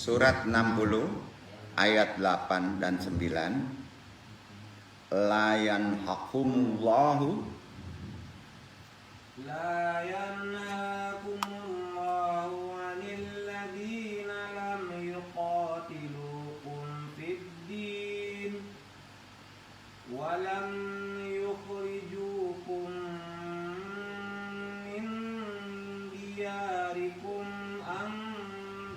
Surat 60 ayat 8 dan 9. La yanhaqumullahu La yanhaqumullahu 'anil ladzina lam yuqatilukum fid din wa lam yukhrijukum min diyarikum an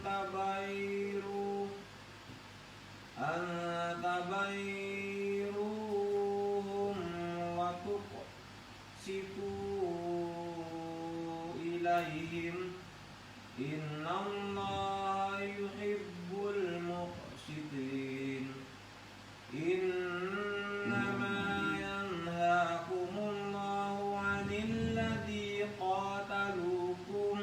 tabayruhum wa tuqsitu ilaihim innallaha yuhibbul muqsitin. Innama yanhaakumullahu 'anil ladzi qataluukum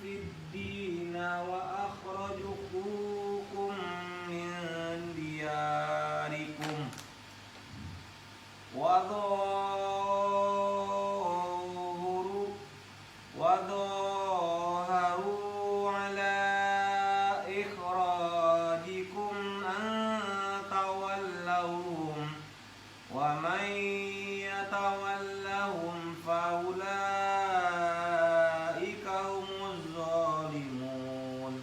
fid din wa akhrajukum min diyarikum wa dhaharu ala ikhrajikum an tawallahum wa man yatawallahum fa ulaika humuz zalimun.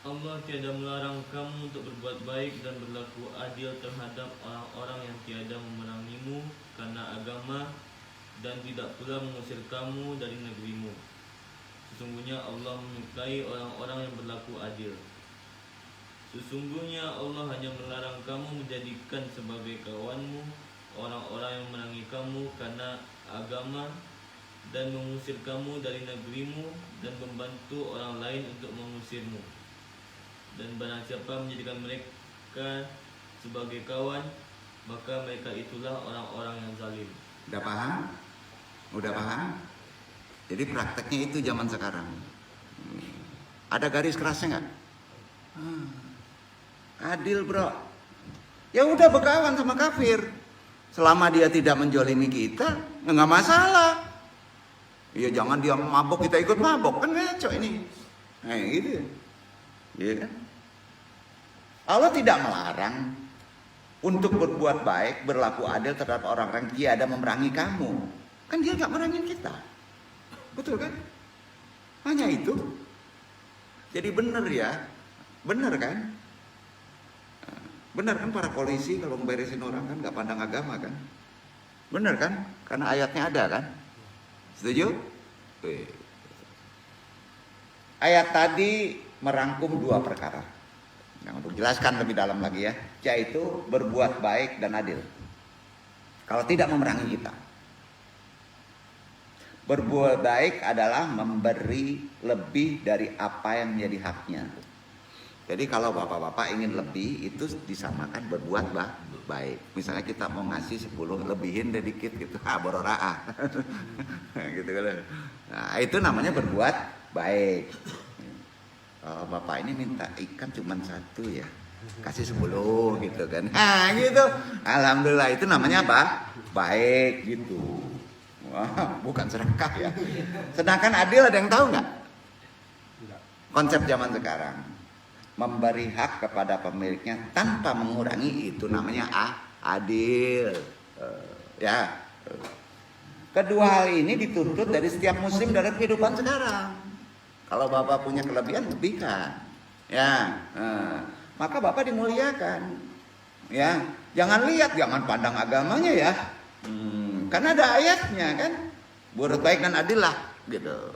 Allah tiada melarang kamu untuk berbuat baik dan berlaku adil terhadap orang-orang yang tiada memerangimu karena agama dan tidak pula mengusir kamu dari negerimu. Sesungguhnya Allah menyukai orang-orang yang berlaku adil. Sesungguhnya Allah hanya melarang kamu menjadikan sebagai kawanmu orang-orang yang memerangi kamu karena agama dan mengusir kamu dari negerimu dan membantu orang lain untuk mengusirmu. Dan barang siapa menjadikan mereka sebagai kawan, maka mereka itulah orang-orang yang zalim. Udah paham? Udah paham? Jadi prakteknya itu zaman sekarang. Ada garis kerasnya nggak? Adil bro. Ya udah berkawan sama kafir. Selama dia tidak menjolimi kita, nggak masalah. Ya jangan dia mabok kita ikut mabok, kan ngaco ini. Nah gitu. Iya kan? Allah tidak melarang untuk berbuat baik, berlaku adil terhadap orang-orang yang tiada memerangi kamu. Kan dia nggak merangin kita. Betul kan? Hanya itu. Jadi benar ya. Benar kan? Benar kan para polisi kalau memberesin orang kan nggak pandang agama kan? Benar kan? Karena ayatnya ada kan? Setuju? Ayat tadi merangkum dua perkara. Nah, untuk jelaskan lebih dalam lagi ya, yaitu berbuat baik dan adil. Kalau tidak memerangi kita. Berbuat baik adalah memberi lebih dari apa yang menjadi haknya. Jadi kalau bapak-bapak ingin lebih, itu disamakan berbuat baik. Misalnya kita mau ngasih 10, lebihin deh dikit gitu. Bororaah. Gitu kan. Nah, itu namanya berbuat baik. Kalau bapak ini minta ikan cuma 1 ya, kasih 10 gitu kan. Nah gitu. Alhamdulillah itu namanya apa? Baik gitu. Wah, bukan sedekah ya. Sedangkan adil ada yang tahu nggak? Konsep zaman sekarang memberi hak kepada pemiliknya tanpa mengurangi, itu namanya adil. Ya. Kedua hal ini dituntut dari setiap muslim dalam kehidupan sekarang. Kalau bapak punya kelebihan, lebihkan. Ya. Maka bapak dimuliakan. Ya. Jangan lihat, jangan pandang agamanya ya. Karena ada ayatnya kan, berbuat baik dan adil lah gitu.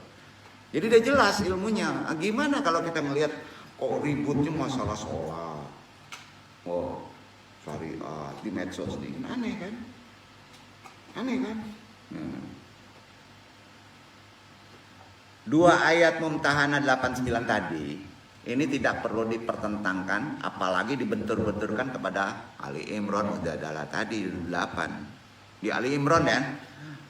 Jadi udah jelas ilmunya. Gimana kalau kita melihat kok ributnya masalah sholat, syariat di medsos nih, aneh kan? Aneh kan? Dua ayat Mumtahanah 89 tadi ini tidak perlu dipertentangkan, apalagi dibentur-benturkan kepada Ali Imran Mujadalah tadi 8. Di Ali Imran ya,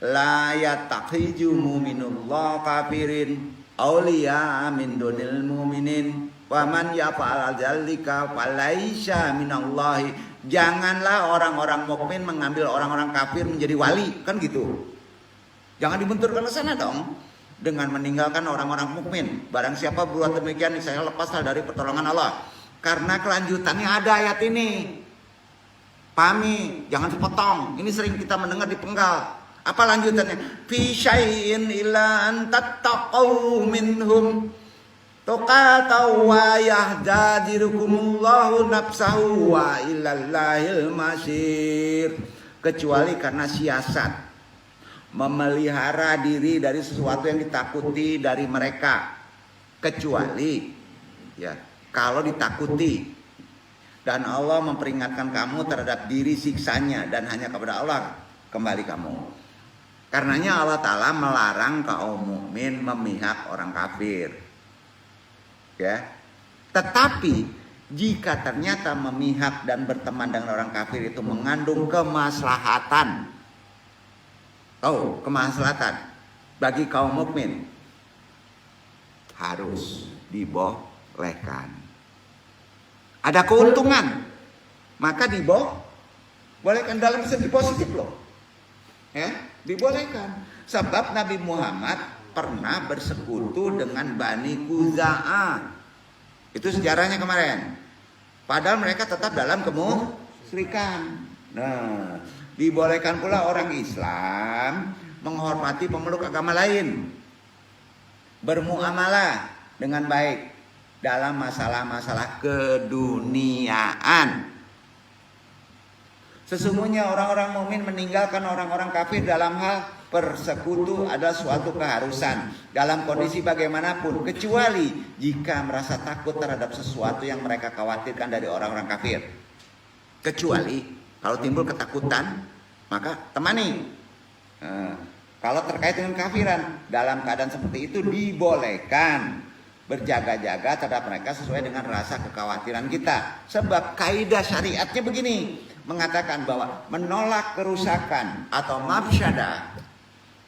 la yattakhidhu mu'minullah kafirin auliya min dunil mu'minin wa man yaf'al dzalika falaisha minallahi. Janganlah orang-orang mukmin mengambil orang-orang kafir menjadi wali, kan gitu. Jangan dibenturkan ke sana dong. dengan meninggalkan orang-orang mukmin. Barang siapa berbuat demikian, saya lepaslah dari pertolongan Allah. Karena kelanjutannya ada ayat ini. Pahami, jangan sepotong. Ini sering kita mendengar di penggal. Apa lanjutannya? Fi syai'in illa an tattaqau minhum tuqatau wa yahdadzirukumullahu nafsahu wa ilallahil masir. Kecuali karena siasat memelihara diri dari sesuatu yang ditakuti dari mereka, kecuali ya kalau ditakuti dan Allah memperingatkan kamu terhadap diri siksanya dan hanya kepada Allah kembali kamu. Karenanya Allah Ta'ala melarang kaum mukmin memihak orang kafir, ya. Tetapi jika ternyata memihak dan berteman dengan orang kafir itu mengandung kemaslahatan, kemaslahatan bagi kaum mukmin, harus dibolehkan. Ada keuntungan, maka dibolehkan dalam segi positif loh. Ya, dibolehkan. Sebab Nabi Muhammad pernah bersekutu dengan Bani Khuza'ah. Itu sejarahnya kemarin. Padahal mereka tetap dalam kemusyrikan. Nah, dibolehkan pula orang Islam menghormati pemeluk agama lain, bermuamalah dengan baik dalam masalah-masalah keduniaan. Sesungguhnya orang-orang mukmin meninggalkan orang-orang kafir dalam hal persekutu adalah suatu keharusan dalam kondisi bagaimanapun, kecuali jika merasa takut terhadap sesuatu yang mereka khawatirkan dari orang-orang kafir. Kecuali kalau timbul ketakutan, maka temani. Kalau terkait dengan kafiran, dalam keadaan seperti itu dibolehkan berjaga-jaga terhadap mereka sesuai dengan rasa kekhawatiran kita. Sebab kaidah syariatnya begini, mengatakan bahwa menolak kerusakan atau mafsadah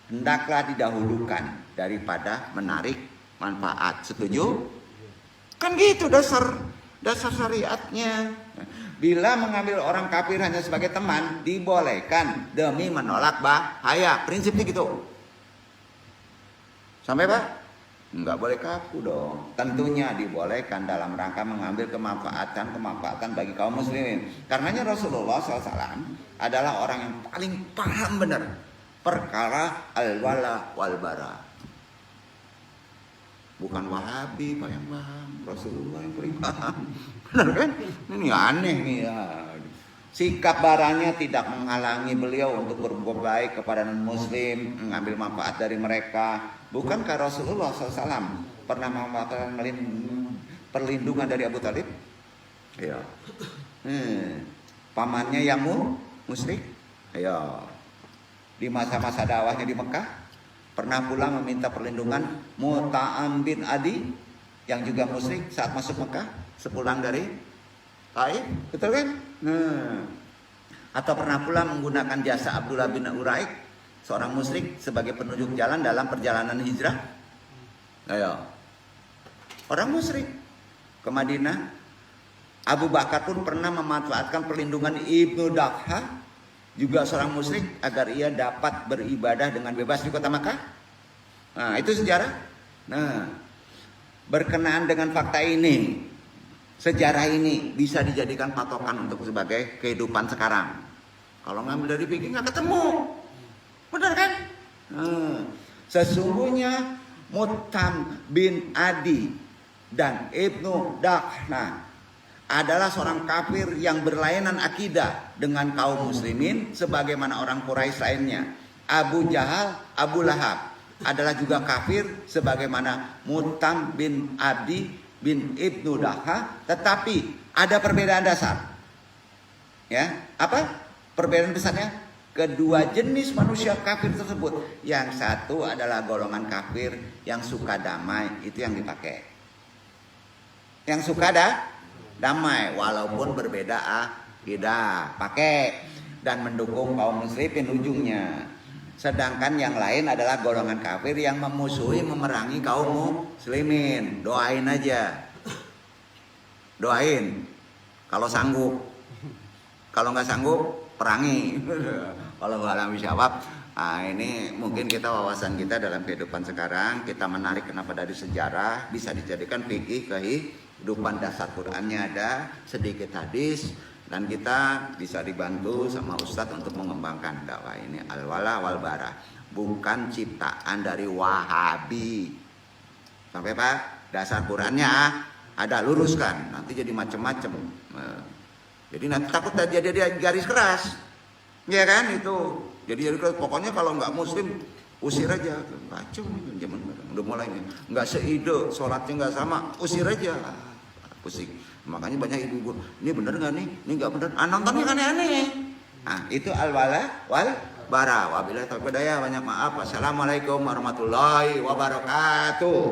hendaklah didahulukan daripada menarik manfaat. Setuju? Kan gitu dasar syariatnya. Bila mengambil orang kafir hanya sebagai teman, dibolehkan demi menolak bahaya. Prinsipnya gitu. Sampai Pak? Enggak boleh kaku dong. Tentunya dibolehkan dalam rangka mengambil kemanfaatan bagi kaum muslimin. Karenanya Rasulullah SAW adalah orang yang paling paham benar perkara al-wala wal-bara. Bukan Wahabi Pak yang paham, Rasulullah yang paling paham. Benar kan? Ini aneh nih ya. Sikap barangnya tidak menghalangi beliau untuk berbuat baik kepada non-muslim, mengambil manfaat dari mereka. Bukankah Rasulullah SAW pernah memanfaatkan perlindungan dari Abu Talib? Ya. Pamannya yang musyrik? Ya. Di masa-masa dakwahnya di Mekah, pernah pula meminta perlindungan Muta'am bin Adi yang juga musyrik saat masuk Mekah sepulang dari Taif, betul kan? Atau pernah pula menggunakan jasa Abdullah bin Uraik, seorang musyrik sebagai penunjuk jalan dalam perjalanan hijrah. Ayo. Orang musyrik ke Madinah. Abu Bakar pun pernah memanfaatkan perlindungan Ibnu Dakha, juga seorang musyrik, agar ia dapat beribadah dengan bebas di kota Makkah. Nah, itu sejarah. Nah, berkenaan dengan fakta ini, sejarah ini bisa dijadikan patokan untuk sebagai kehidupan sekarang. Kalau ngambil dari fikih nggak ketemu, benar kan? Sesungguhnya Mutam bin Adi dan Ibnu Dakhna adalah seorang kafir yang berlainan akidah dengan kaum muslimin sebagaimana orang Quraisy lainnya. Abu Jahal, Abu Lahab adalah juga kafir sebagaimana Mutam bin Adi bin Ibnu Dakha, tetapi ada perbedaan dasar. Ya, apa perbedaan besarnya? Kedua jenis manusia kafir tersebut, yang satu adalah golongan kafir yang suka damai, itu yang dipakai. Yang suka damai walaupun berbeda akidah, pakai dan mendukung kaum muslimin ujungnya. Sedangkan yang lain adalah golongan kafir yang memusuhi, memerangi kaum muslimin. Doain aja. Doain. Kalau sanggup. Kalau nggak sanggup, perangi. Kalau alam bisawab. Nah, ini mungkin kita wawasan kita dalam kehidupan sekarang, kita menarik kenapa dari sejarah, bisa dijadikan fikih kehidupan, dasar Qur'annya ada, sedikit hadis, dan kita bisa dibantu sama Ustadz untuk mengembangkan dakwah ini. Al-wala wal bara, bukan ciptaan dari Wahabi. Sampai Pak, dasar Qur'annya ada, luruskan, nanti jadi macam-macam. Jadi nanti takut jadi garis keras, ya kan itu. Jadi pokoknya kalau nggak muslim usir aja, kacau nih zaman udah mulai nih, nggak seide, sholatnya nggak sama, usir aja, pusing. Makanya banyak ibu-ibu, ini bener nggak nih, ini nggak bener, nontonnya kan aneh. Nah itu al-wala wal bara. Wabillahi taufiq wal hidayah, banyak maaf. Assalamualaikum warahmatullahi wabarakatuh.